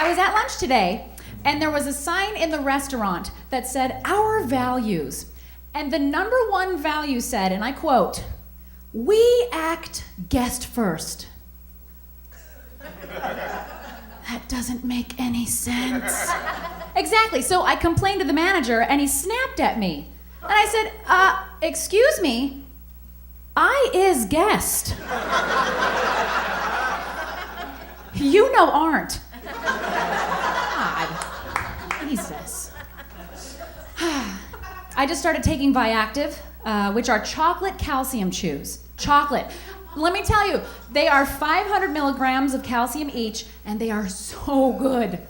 I was at lunch today, and there was a sign in the restaurant that said, "Our values." And the number one value said, and I quote, "We act guest first." That doesn't make any sense. Exactly, so I complained to the manager, and he snapped at me. And I said, excuse me, I is guest. You know aren't. God, Jesus. I just started taking Viactive, which are chocolate calcium chews. Chocolate. Let me tell you, they are 500 milligrams of calcium each, and they are so good.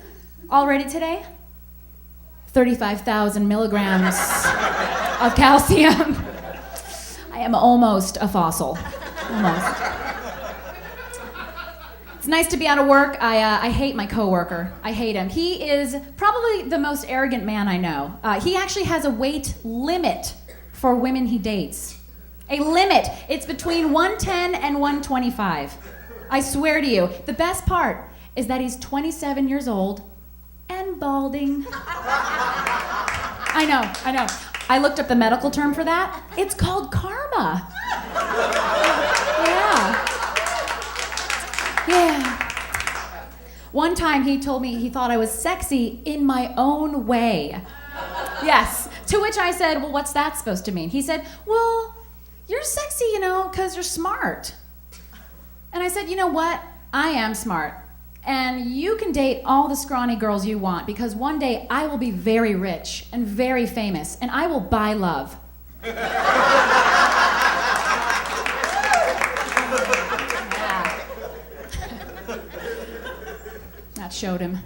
Already today, 35,000 milligrams of calcium. I am almost a fossil. Almost. It's nice to be out of work. I hate my coworker. I hate him. He is probably the most arrogant man I know. He actually has a weight limit for women he dates. A limit. It's between 110 and 125. I swear to you. The best part is that he's 27 years old and balding. I know. I looked up the medical term for that. It's called karma. Yeah. One time he told me he thought I was sexy in my own way. Yes. To which I said, well, what's that supposed to mean? He said, well, you're sexy, because you're smart. And I said, you know what? I am smart. And you can date all the scrawny girls you want, because one day I will be very rich and very famous, and I will buy love. Yeah. That showed him.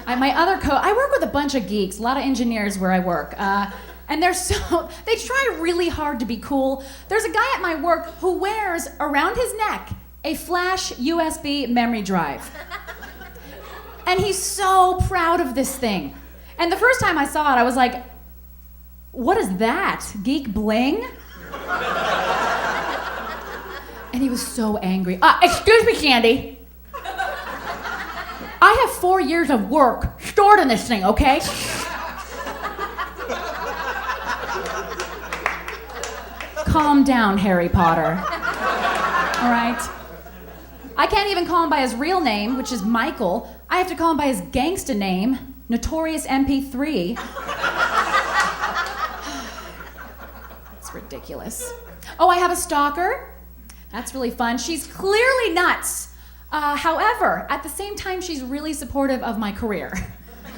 I work with a bunch of geeks, a lot of engineers where I work. And they try really hard to be cool. There's a guy at my work who wears around his neck a flash USB memory drive. And he's so proud of this thing. And the first time I saw it, I was like, what is that? Geek bling? And he was so angry. Excuse me, Candy. I have 4 years of work stored in this thing, okay? Calm down, Harry Potter. All right? I can't even call him by his real name, which is Michael. I have to call him by his gangsta name, Notorious MP3. It's ridiculous. Oh, I have a stalker. That's really fun. She's clearly nuts. However, at the same time, she's really supportive of my career.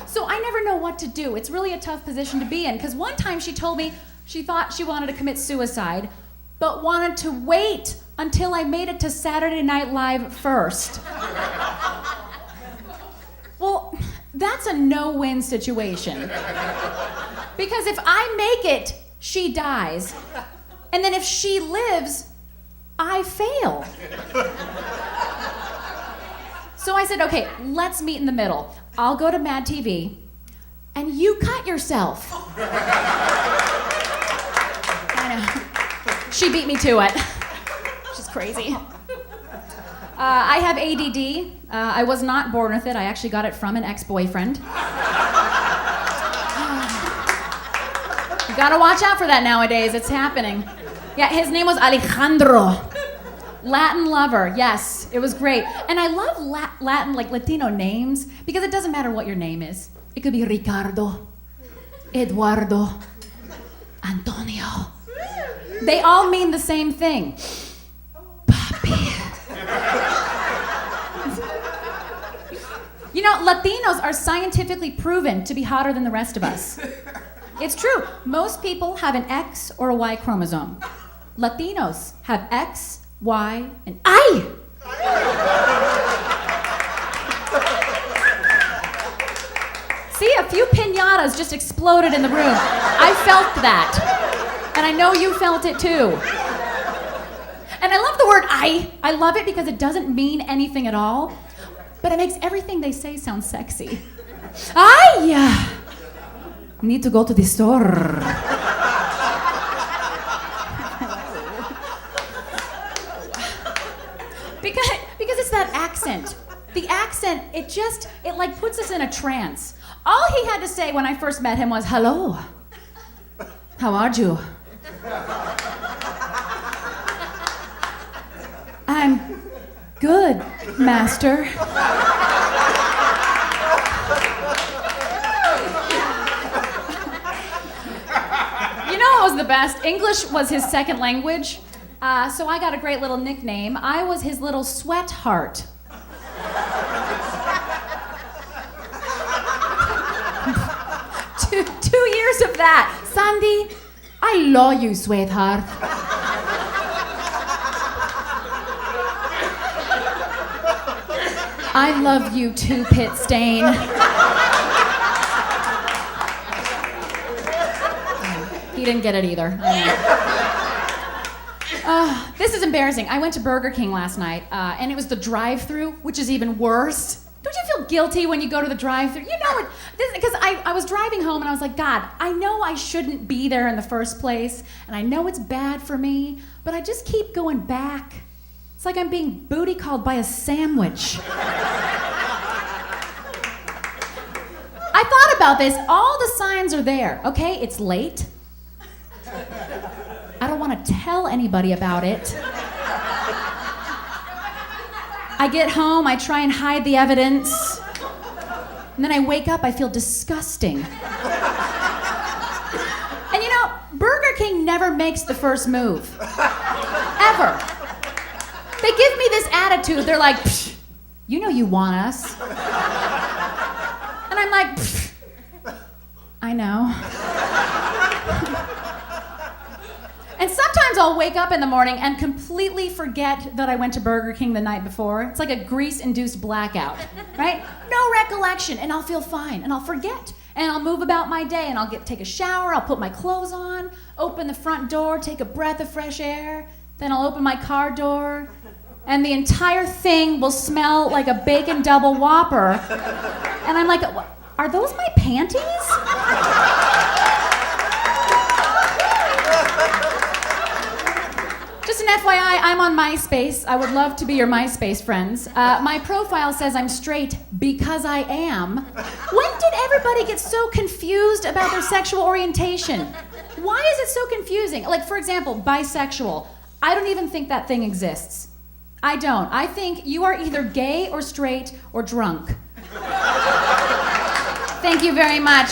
So I never know what to do. It's really a tough position to be in, because one time she told me she thought she wanted to commit suicide, but wanted to wait until I made it to Saturday Night Live first. Well, that's a no-win situation. Because if I make it, she dies. And then if she lives, I fail. So I said, okay, let's meet in the middle. I'll go to Mad TV, and you cut yourself. I know. She beat me to it. She's crazy. I have ADD. I was not born with it. I actually got it from an ex-boyfriend. You gotta watch out for that nowadays. It's happening. Yeah, his name was Alejandro. Latin lover, yes, it was great. And I love Latin, like Latino names, because it doesn't matter what your name is. It could be Ricardo, Eduardo, Antonio. They all mean the same thing. Papi. Latinos are scientifically proven to be hotter than the rest of us. It's true. Most people have an X or a Y chromosome. Latinos have X, Y, and I. See, a few piñatas just exploded in the room. I felt that. And I know you felt it too. And I love the word I. I love it because it doesn't mean anything at all, but it makes everything they say sound sexy. I need to go to the store. Because it's that accent. The accent, it like puts us in a trance. All he had to say when I first met him was, "Hello, how are you?" "I'm good, master." You know what was the best? English was his second language, so I got a great little nickname. I was his little sweatheart. 2 years of that. "Sandy, I love you, sweetheart." "I love you too, Pit Stain." He didn't get it either. This is embarrassing. I went to Burger King last night, and it was the drive-thru, which is even worse. Don't you feel guilty when you go to the drive-thru? You know it, because I was driving home and I was like, God, I know I shouldn't be there in the first place, and I know it's bad for me, but I just keep going back. It's like I'm being booty called by a sandwich. I thought about this. All the signs are there, okay? It's late. I don't want to tell anybody about it. I get home, I try and hide the evidence, and then I wake up, I feel disgusting. And you know, Burger King never makes the first move. Ever. They give me this attitude, they're like, "Psh, you know you want us." And I'm like, "Psh, I know." And sometimes I'll wake up in the morning and completely forget that I went to Burger King the night before. It's like a grease-induced blackout, right? No recollection, and I'll feel fine, and I'll forget. And I'll move about my day, and I'll take a shower, I'll put my clothes on, open the front door, take a breath of fresh air, then I'll open my car door, and the entire thing will smell like a bacon double Whopper. And I'm like, are those my panties? Just an FYI, I'm on MySpace. I would love to be your MySpace friends. My profile says I'm straight because I am. When did everybody get so confused about their sexual orientation? Why is it so confusing? Like, for example, bisexual. I don't even think that thing exists. I don't. I think you are either gay or straight or drunk. Thank you very much.